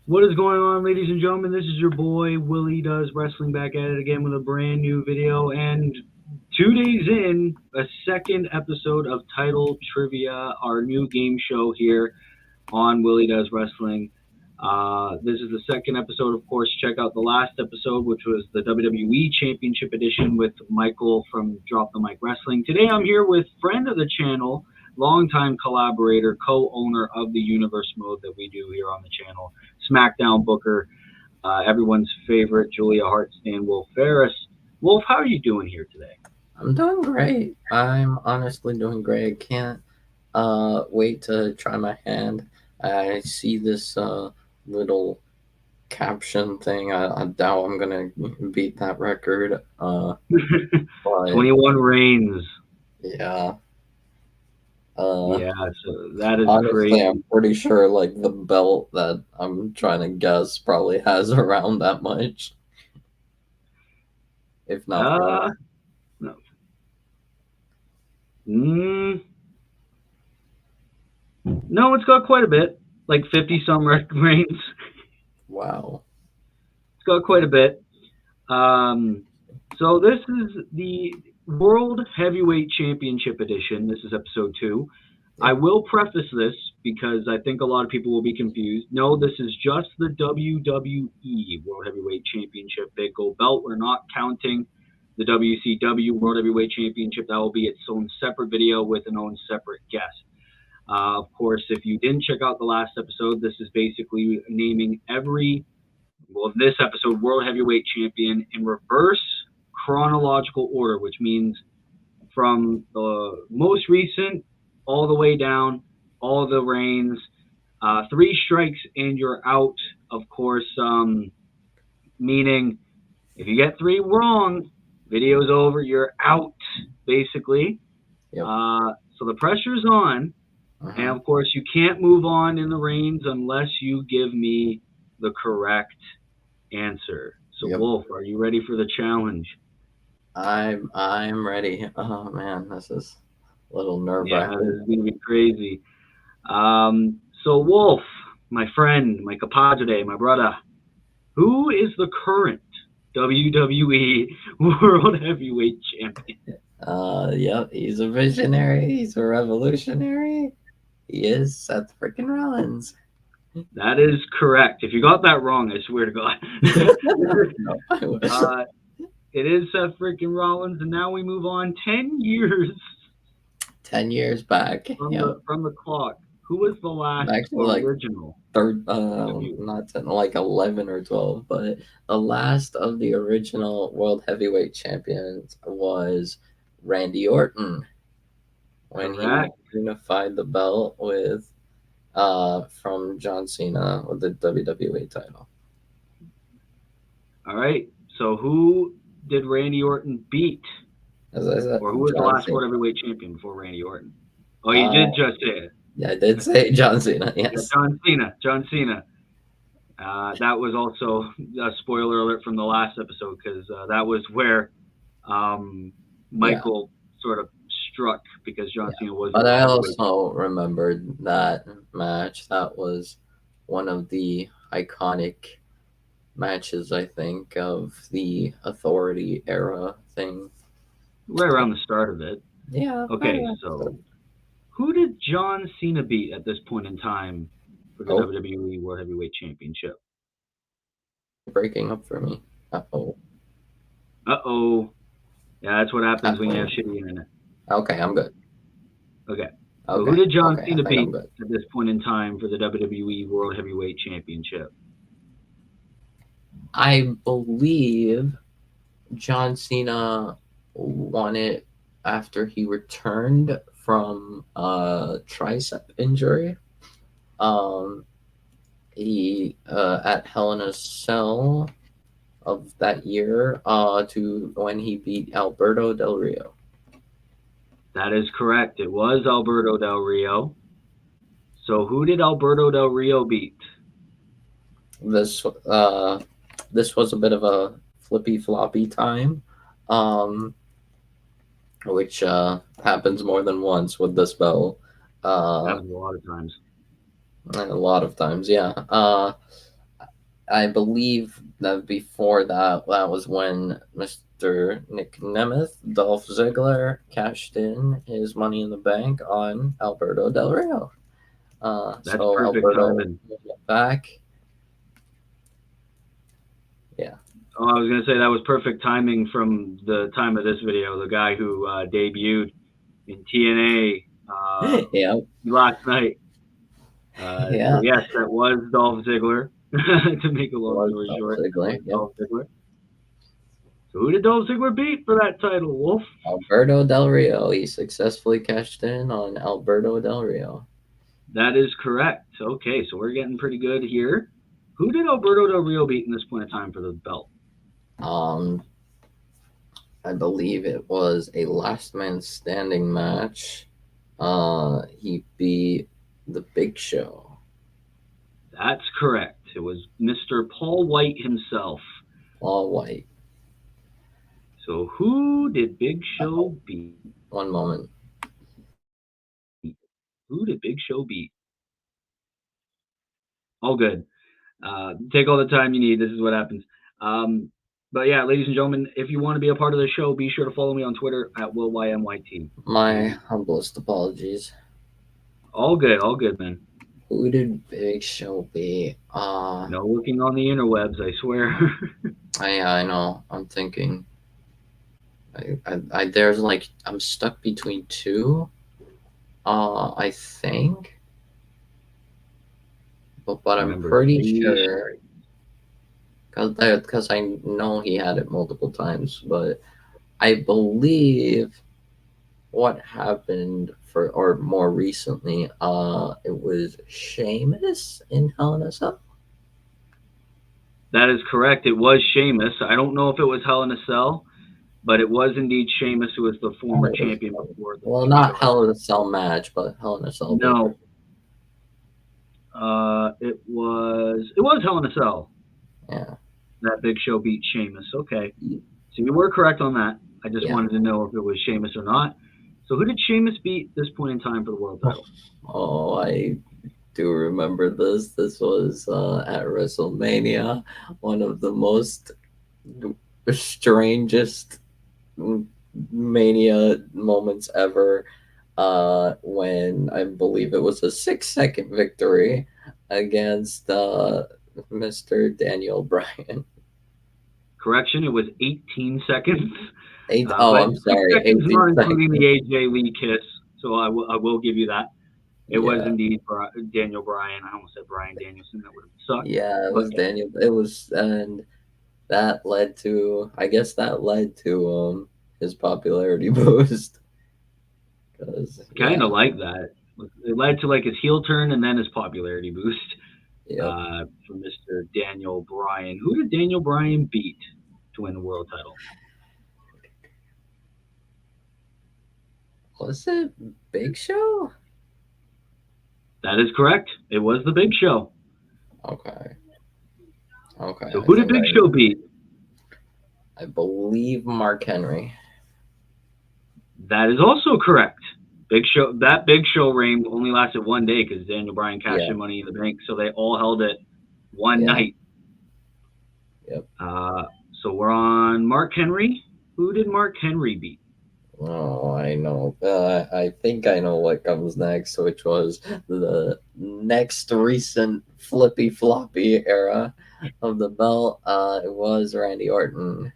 What is going on, ladies and gentlemen? This is your boy Willie Does Wrestling back at it again with a brand new video. And 2 days in, a second episode of Title Trivia, our new game show here on Willie Does Wrestling. This is the second episode, of course. Check out the last episode, which was the WWE Championship Edition with Michael from Drop the Mic Wrestling. Today I'm here with friend of the channel, longtime collaborator, co-owner of the Universe mode that we do here on the channel, SmackDown Booker, everyone's favorite, Julia Hartstand, Wolferus. Wolf, how are you doing here today? I'm doing great. I'm honestly doing great. I can't wait to try my hand. I see this little caption thing. I doubt I'm gonna beat that record. But 21 reigns. yeah. Uh, Yeah, so that is Honestly, I'm crazy. pretty sure like the belt that I'm trying to guess probably has around that much, if not more. Uh, no. Mm, no, it's got quite a bit, like 50 some reigns. Wow. It's got quite a bit. Um, so this is the World Heavyweight Championship Edition. This is episode 2. I Yep. will preface this because I think a lot of people will be confused. No, this is just the WWE World Heavyweight Championship Big Gold Belt. We're not counting the WCW World Heavyweight Championship. That will be its own separate video with an own separate guest. Of course, if you didn't check out the last episode, this is basically naming this episode, World Heavyweight Champion in reverse chronological order, which means from the most recent all the way down, all the reigns. 3 strikes and you're out, of course, meaning if you get 3 wrong, video's over, you're out, basically. Yep. So the pressure's on. And Uh-huh. of course, you can't move on in the reigns unless you give me the correct answer. So, Yep. Wolf, are you ready for the challenge? I'm ready. Oh man, this is a little nerve Yeah, this wracking. is going to be crazy. So, Wolf, my friend, my compadre, my brother, who is the current WWE World Heavyweight Champion? Yep, he's a visionary. He's a revolutionary. He is Seth freaking Rollins. That is correct. If you got that wrong, I swear to God. No, I wish. uh, it is Seth freaking Rollins, and now we move on 10 years 10 years back. from Yep. the clock. Who was the last Actually, like original third, W? not 10, like 11 or 12, but the last of the original World Heavyweight Champions was Randy Orton when he Correct. unified the belt with from John Cena with the WWE title. All right. So who did Randy Orton beat, As I said, or who was the John last Cena. World Heavyweight Champion before Randy Orton? Oh, you Uh, did just say it. yeah, I did say John Cena. Yeah, Yes. John Cena. John Cena. That was also a spoiler alert from the last episode because that was where um, Yeah, Michael sort of struck because John yeah. Cena was But World I Heavyweight. also remembered that match. That was one of the iconic matches, I think, of the Authority era thing. Right around the start of it. Yeah, right Okay, around the so who did John Cena beat at this point in time for the Oh, WWE World Heavyweight Championship? breaking up for me. Uh-oh. Uh oh. Yeah, that's what happens when you have Uh-oh. shitty internet. Okay, I'm good. Okay. So who Okay, did John okay, I Cena think I'm beat good. at this point in time for the WWE World Heavyweight Championship? I believe John Cena won it after he returned from a tricep injury. Um, he at Hell in a Cell of that year to when he beat Alberto Del Rio. That is correct. It was Alberto Del Rio. So who did Alberto Del Rio beat? This uh this was a bit of a flippy floppy time, um, which happens more than once with this belt. Uh, Happens a lot of times. a lot of times, yeah. I believe that before that, that was when Mr. Nick Nemeth, Dolph Ziggler, cashed in his Money in the Bank on Alberto Del Rio. That's So perfect Alberto timing. went back. Yeah, Oh, I was gonna say that was perfect timing from the time of this video. The guy who debuted in TNA yeah, last night. So yeah. yes, that was Dolph Ziggler. To make a long Was story Dolph short, that Ziggler. was Yep, Dolph Ziggler. So who did Dolph Ziggler beat for that title, Wolf? Alberto Del Rio. He successfully cashed in on Alberto Del Rio. That is correct. Okay, so we're getting pretty good here. Who did Alberto Del Rio beat in this point of time for the belt? Um, I believe it was a last man standing match. He beat the Big Show. That's correct. It was Mr. Paul White himself. Paul White. So who did Big Oh, Show beat? one moment. Who did Big Show beat? All good. Take all the time you need. This is what happens. Um, but yeah, ladies and gentlemen, if you want to be a part of the show, be sure to follow me on Twitter at WillYMYT. My And humblest apologies. all good, man. Who did Big Show beat? No looking on the interwebs, I swear. I know. I'm thinking. There's like I'm stuck between two. I think, but I'm Remember, pretty three sure strikes. because I know he had it multiple times, but I believe what happened for or more recently, it was Sheamus in Hell in a Cell. That is correct. It was Sheamus. I don't know if it was Hell in a Cell, but it was indeed Sheamus who was the former It was, champion before the well, Big not Show had Hell in it. a Cell match, but Hell in a Cell Booker. No, it was Hell in a Cell. Yeah, That Big Show beat Sheamus. Okay, so you were correct on that. I just yeah. wanted to know if it was Sheamus or not. So who did Sheamus beat this point in time for the world title? Oh, I do remember this. This was at WrestleMania, one of the most strangest Mania moments ever. When I believe it was a 6 second victory against Mr. Daniel Bryan. Correction, it was 18 seconds, Oh, but I'm 6 sorry, seconds not 18 including the seconds. AJ Lee kiss. So I will give you that. It was Yeah, indeed Daniel Bryan. I almost said Brian Danielson. That would have sucked. yeah, it But was Daniel. It was, and that led to, I guess that led to his popularity boost. Cause kind yeah, of like that. It led to like his heel turn and then his popularity boost yep. for Mr. Daniel Bryan. Who did Daniel Bryan beat to win the world title? Was it Big Show? That is correct. It was the Big Show. Okay, okay. So I who did think Big Show beat? I believe Mark Henry. That is also correct. Big Show. That Big Show reign only lasted one day because Daniel Bryan cashed Yeah, in Money in the Bank, so they all held it one yeah, night. yep. Uh, so we're on Mark Henry. Who did Mark Henry beat? Oh, I know. I think I know what comes next, which was the next recent flippy floppy era of the belt. It was Randy Orton.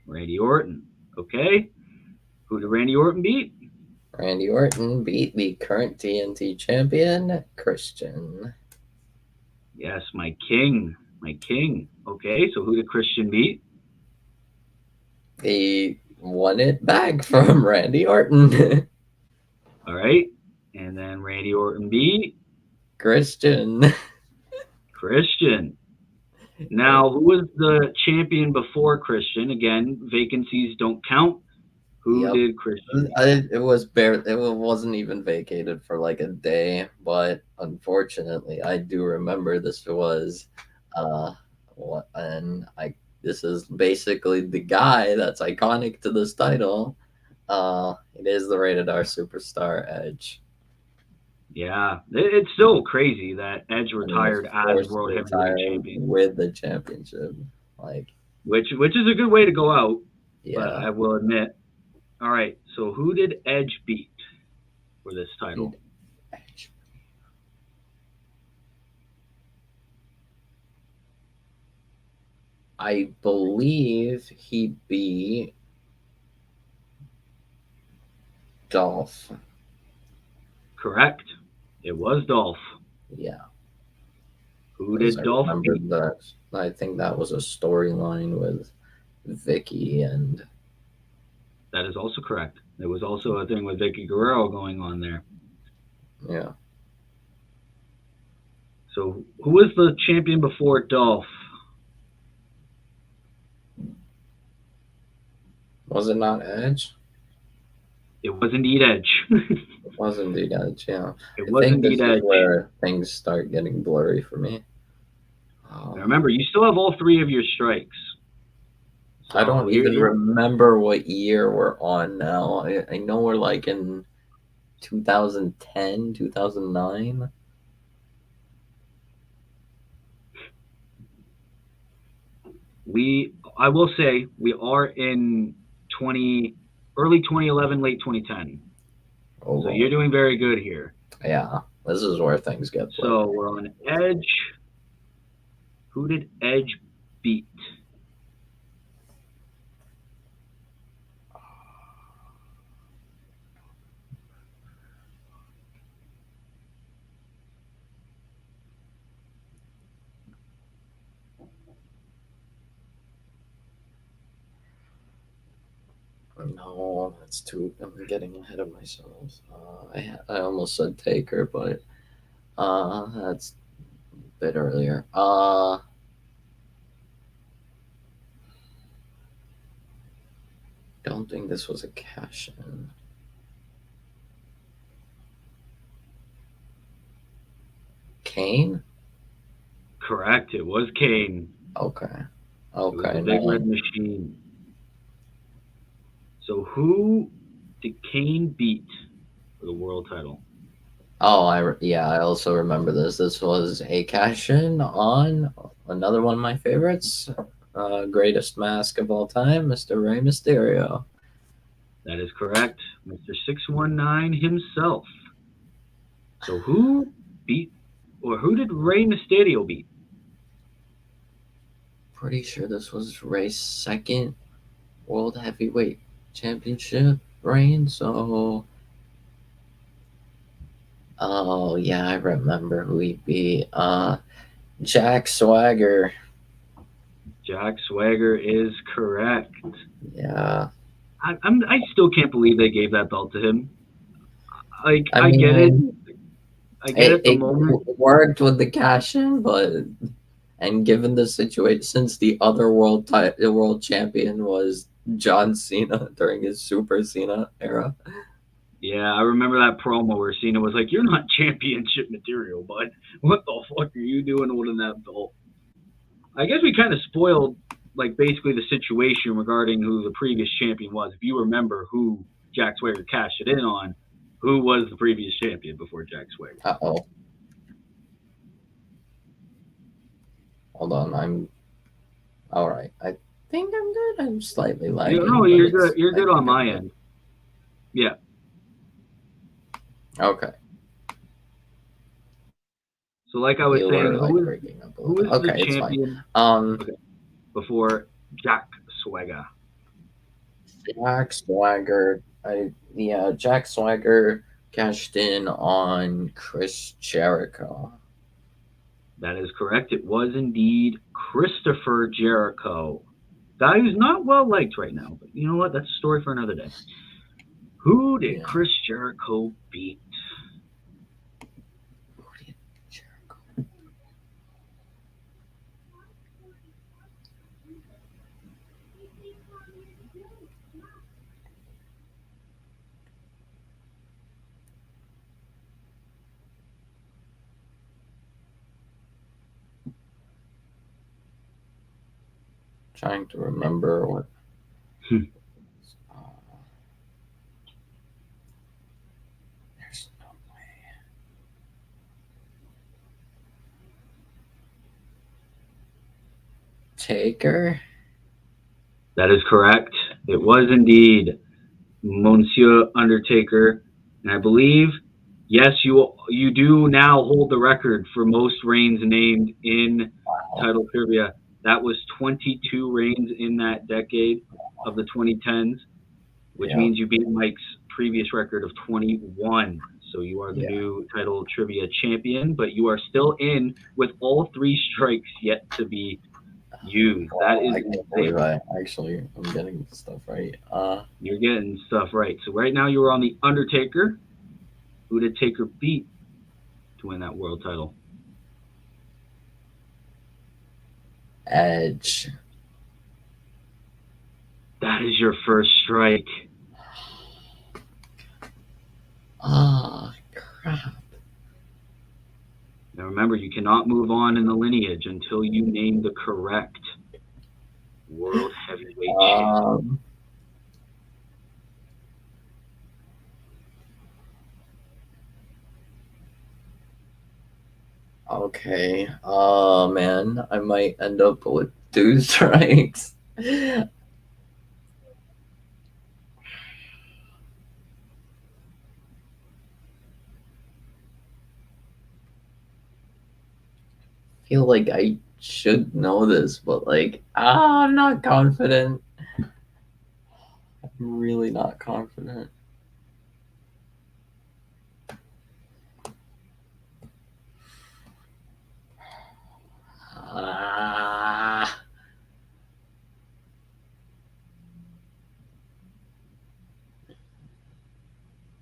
Randy Orton. Okay. Who did Randy Orton beat? Randy Orton beat the current TNT champion, Christian. Yes, my king. My king. Okay, so who did Christian beat? He won it back from Randy Orton. All right. And then Randy Orton beat Christian. Christian. Yep. Now, who was the champion before Christian? Again, vacancies don't count. Who Yep. did Christian beat? It was it wasn't even vacated for like a day, but unfortunately, I do remember this was, what, and I this is basically the guy that's iconic to this title. It is the Rated R Superstar Edge. Yeah, it's still crazy that Edge And he was retired as forced World to Heavyweight retire Champion, with the championship. Like, which is a good way to go out. But yeah, I will admit. All right, so who did Edge beat for this title? did Edge. I believe he beat Dolph. Correct. It was Dolph. Yeah, Who because did I Dolph remember beat? that. I think that was a storyline with Vicky and That is also correct. There was also a thing with Vicky Guerrero going on there. yeah. So who was the champion before Dolph? Was it not Edge? It was indeed Edge. It was indeed Edge. Yeah, It I was think indeed this is Edge. where things start getting blurry for me. Now Um, remember, you still have all three of your strikes. I So don't even remember what year we're on now. I know we're like in 2010, 2009. I will say we are in 20 early 2011, late 2010. Oh, So you're well. doing very good here. Yeah, this is where things get blurry. So we're on Edge. Who did Edge beat? No, that's too. I'm getting ahead of myself. I almost said Taker, but that's a bit earlier. Don't think this was a cash in. Kane? Correct. It was Kane. Okay. It was the Okay, Big no. Red Machine. So who did Kane beat for the world title? Oh, yeah, I also remember this. This was a cash in on another one of my favorites, greatest mask of all time, Mr. Rey Mysterio. That is correct. Mr. 619 himself. So who beat, or who did Rey Mysterio beat? Pretty sure this was Rey's second World Heavyweight Championship reign. So, oh yeah, I remember who he beat. Jack Swagger. Jack Swagger is correct. Yeah, I still can't believe they gave that belt to him. Like I I get it. mean, I get it, it. The it moment. worked with the cash in, but and given the situation, since the other the world champion was John Cena during his Super Cena era. Yeah, I remember that promo where Cena was like, "You're not championship material, bud. What the fuck are you doing holding that belt?" I guess we kind of spoiled like basically the situation regarding who the previous champion was. If you remember who Jack Swagger cashed it in on, who was the previous champion before Jack Swagger? Uh-oh. Hold on, I'm all right. I think I'm good. I'm slightly You lagging, know, but you're good. it's. You're I good think on I'm my good. end. Yeah. Okay. So like I was You saying, were like breaking up a who little. is the Okay, it's fine. champion Um, okay, before Jack Swagger? Jack Swagger. Jack Swagger cashed in on Chris Jericho. That is correct. It was indeed Christopher Jericho. Guy who's not well liked right now, but you know what? That's a story for another day. Who did Yeah. Chris Jericho beat? Jericho. Trying to remember what. Uh, there's no way. Undertaker. That is correct. It was indeed Monsieur Undertaker, and I believe, yes, you do now hold the record for most reigns named in title trivia. That was 22 reigns in that decade of the 2010s, which Yeah. means you beat Mike's previous record of 21. So you are the Yeah. new title trivia champion, but you are still in with all 3 strikes yet to be used. That Wow, is I can't believe insane. I'm getting stuff right. You're getting stuff right. So right now you are on the Undertaker. Who did Taker beat to win that world title? Edge. That is your first strike. Ah, crap. Now remember, you cannot move on in the lineage until you name the correct world heavyweight champ. Um, okay. Oh man, I might end up with 2 strikes. Feel like I should know this, but I'm not confident. I'm really not confident. Ah,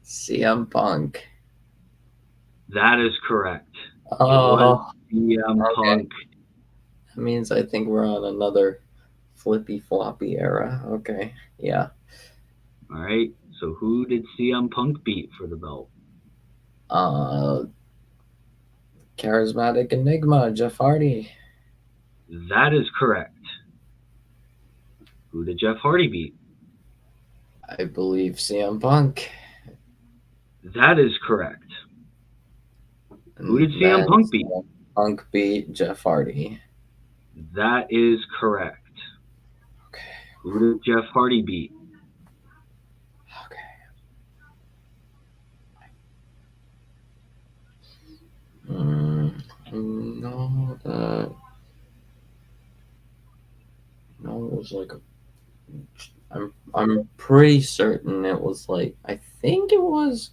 CM Punk. That is correct. It was Oh, CM okay. Punk. That means I think we're on another flippy floppy era. Okay, yeah. All right. So who did CM Punk beat for the belt? Uh, Charismatic Enigma, Jeff Hardy. That is correct. Who did Jeff Hardy beat? I believe CM Punk. That is correct. Who did And CM then Punk beat? CM Punk beat Jeff Hardy. That is correct. Okay, Who did Jeff Hardy beat? okay. No, no, it was I'm pretty certain it was I think it was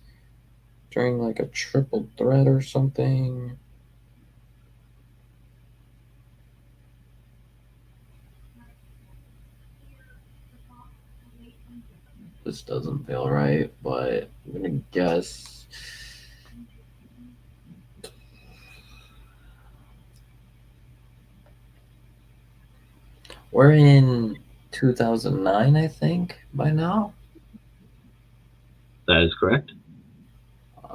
during a triple threat or something. This doesn't feel right, but I'm gonna guess. We're in 2009, I think, by now. That is correct.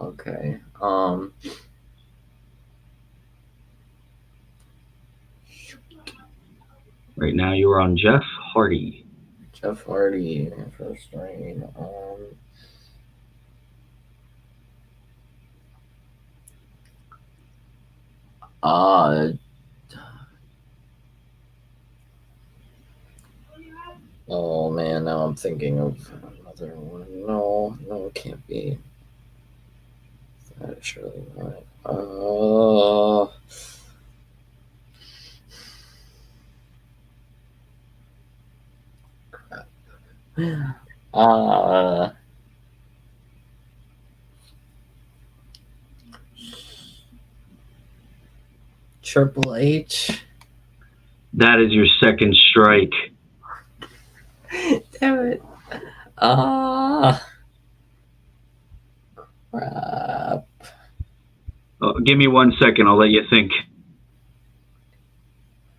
Okay. Right now you are on Jeff Hardy. Jeff Hardy, first reign. Uh, oh man, now I'm thinking of another one. No, it can't be. That surely not. Uh, Triple H. That is your second strike. Damn it. Ah, crap. Give me 1 second. I'll let you think.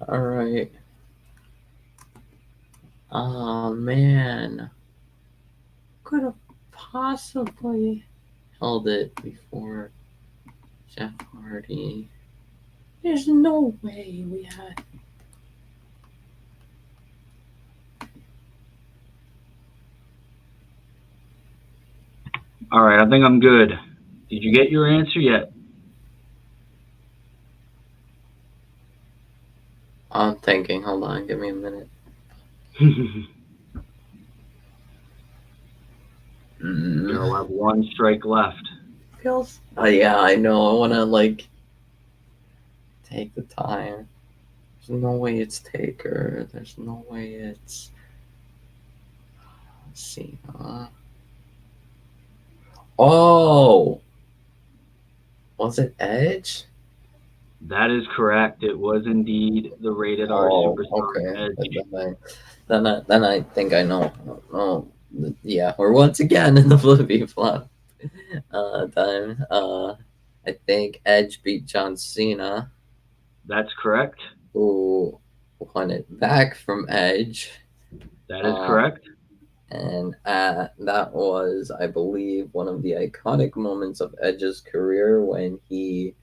All right. Oh man, could have possibly held it before Jeff Hardy. There's no way we had. All right. I think I'm good. Did you get your answer yet? I'm thinking. Hold on, give me a minute. You'll have one strike left. Feels. Yeah, I know. I want to like take the time. There's no way it's Taker. There's no way it's. Let's see. Oh, was it Edge? That is correct. It was indeed the Rated R Oh, Superstar okay. Edge. Then I think I know. Oh, yeah. We're once again in the flippy flop time. I think Edge beat John Cena, That's correct. who won it back from Edge. That is Uh, correct. and that was, I believe, one of the iconic moments of Edge's career when he.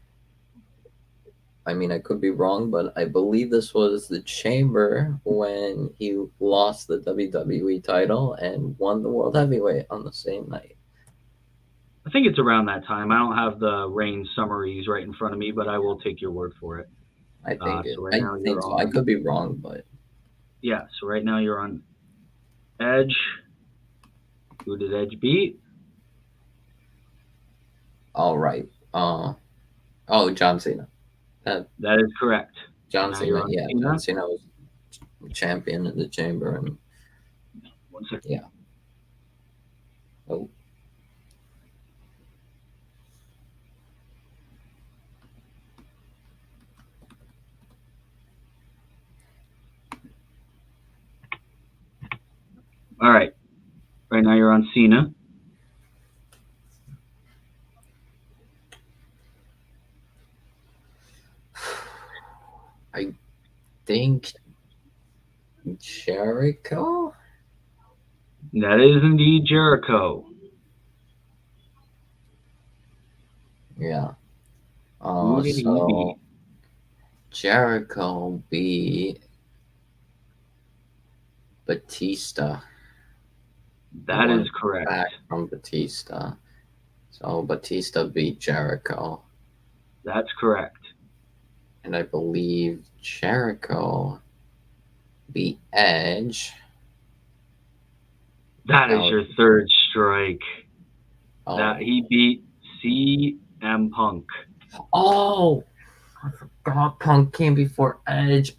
I mean, I could be wrong, but I believe this was the Chamber when he lost the WWE title and won the World Heavyweight on the same night. I think it's around that time. I don't have the reign summaries right in front of me, but I will take your word for it. So right I now think you're so. I on. could be wrong, but Yeah. So right now you're on Edge. Who did Edge beat? all right. John Cena. That That is correct. And John now you're Cena. on Yeah, John Cena. Cena was champion in the Chamber, and One second. yeah. Oh, All right. Right now you're on Cena. I think Jericho. That is indeed Jericho. Yeah. Who did he beat? So Jericho beat Batista. He That is won correct. back from Batista. So Batista beat Jericho. That's correct. And I believe Jericho beat Edge. That That is was, your third strike. That oh. he beat CM Punk. Oh! I forgot Punk came before Edge.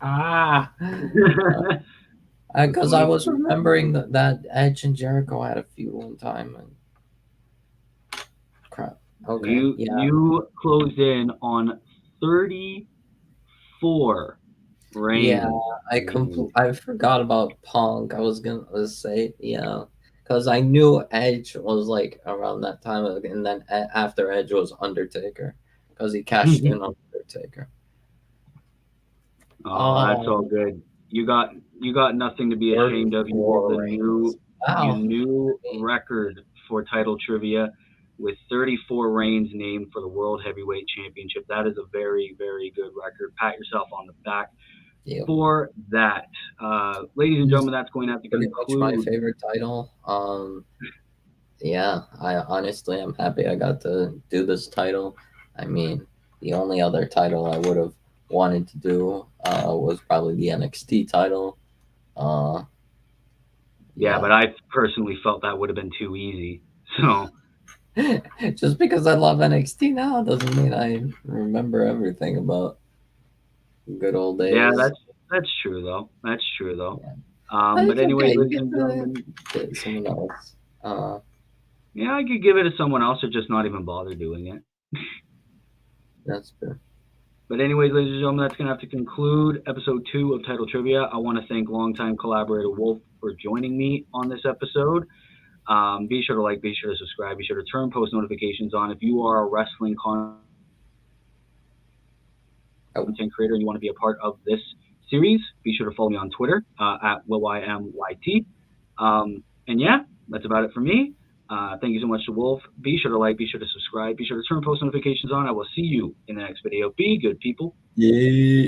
Because I was remembering that Edge and Jericho had a feud one time. And crap. Okay, yeah. You closed in on 34 Yeah, reigns. I forgot about Punk. I was gonna say because I knew Edge was like around that time, and then after Edge was Undertaker, because he cashed in on Undertaker. Oh, that's all Oh, good. You got nothing to be ashamed of. You hold 34 the rings. you Wow. new record for title trivia with 34 reigns named for the World Heavyweight Championship. That is a very, very good record. Pat yourself on the back Yeah. for that. Ladies and It's gentlemen, that's going to have to pretty much my conclude. favorite title. Yeah, I honestly am happy I got to do this title. I mean, the only other title I would have wanted to do was probably the NXT title. Uh, Yeah, yeah, but I personally felt that would have been too easy. So just because I love NXT now doesn't mean I remember everything about good old yeah, days. that's true though. That's true though. Yeah, but But it's anyways, okay. You ladies get and to gentlemen, get someone else. Uh, yeah, I could give it to someone else or just not even bother doing it. that's fair. But anyways, ladies and gentlemen, that's gonna have to conclude episode 2 of Title Trivia. I want to thank longtime collaborator Wolf for joining me on this episode. Be sure to like, be sure to subscribe, be sure to turn post notifications on. If you are a wrestling Oh, content creator and you want to be a part of this series, be sure to follow me on Twitter at WillYMYT. And yeah, that's about it for me. Thank you so much to Wolf. Be sure to like, be sure to subscribe, be sure to turn post notifications on. I will see you in the next video. Be good, people. yeah.